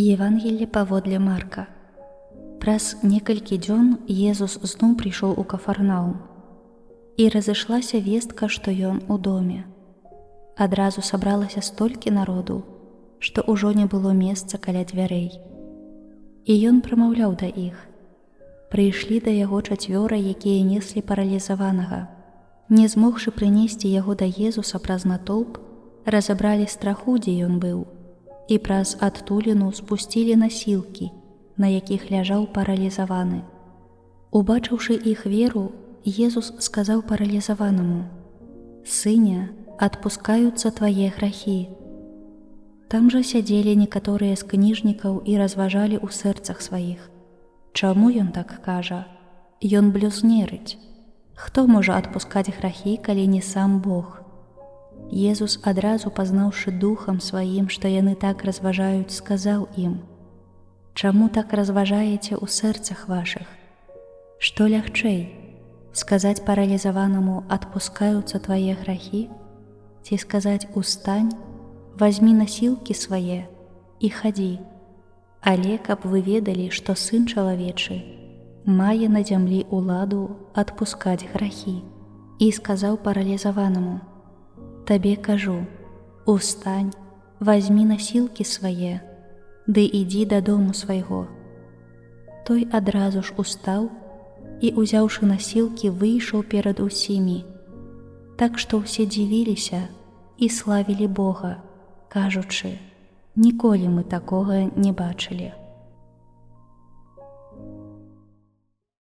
Евангелле паводле Марка. Праз некалькі дзён Езус зноў прыйшоў у Кафарнаум. І разышлася вестка, што ён у доме. Адразу сабралася столькі народу, што ўжо не было месца каля дзвярэй. І ён прамаўляў да іх. Прыйшлі да яго 4, якія неслі паралізаванага. Не змогшы прынесці яго да Езуса праз натоўп, разабралі страху, дзе ён быў, і праз адтуліну спусцілі насілкі, на якіх ляжаў паралізаваны. Убачыўшы іх веру, Езус сказаў паралізаванаму: «Сыне, адпускаюцца твае грахі». Там жа сядзелі некаторыя з кніжнікаў і разважалі ў сэрцах сваіх: чаму ён так кажа? Ён блюзнерыць. Хто можа адпускаць грахі, калі не сам Бог? Езус, адразу пазнаўшы духам сваім, што яны так разважаюць, сказаў ім: «Чаму так разважаеце ў сэрцах вашых? Што лягчэй, сказаць паралізаванаму: адпускаюцца твае грахі, ці сказаць: устань, вазьмі насілкі свае і хадзі? Але каб вы ведалі, што Сын чалавечы мае на зямлі ўладу адпускаць грахі». І сказаў паралізаванаму: «Табе кажу, устань, вазьмі насілкі свае, ды ідзі дадому свайго». Той адразу ж устаў і, узяўшы насілкі, выйшаў перад усімі, так што ўсе дзівіліся і славілі Бога, кажучы: «Ніколі мы такога не бачылі».